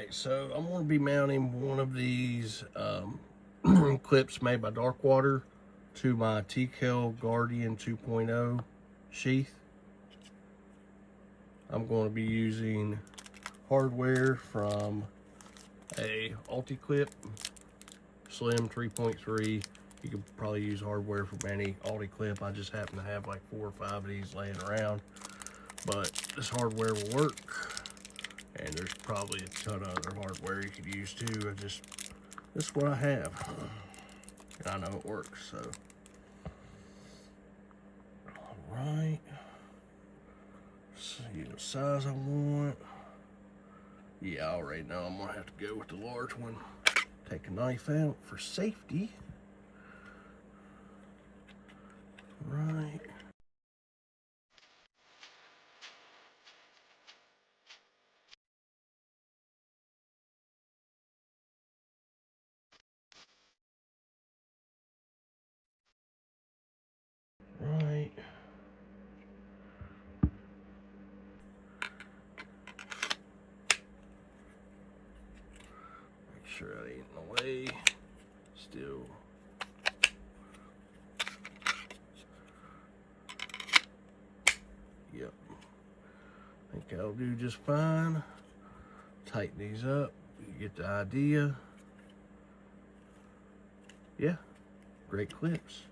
Alright, so I'm going to be mounting one of these clips made by Darkwater to my Tkell Guardian 2.0 sheath. I'm going to be using hardware from a Alti-Clip Slim 3.3. You could probably use hardware from any Alti-Clip. I just happen to have like 4 or 5 of these laying around. But this hardware will work. And there's probably a ton of other hardware you could use too. This is what I have. And I know it works, so. Alright. See the size I want. Yeah, I already know I'm gonna have to go with the large one. Take a knife out for safety. Right. Right. Make sure that ain't in the way. Still. Yep. I think that'll do just fine. Tighten these up. You get the idea. Yeah. Great clips.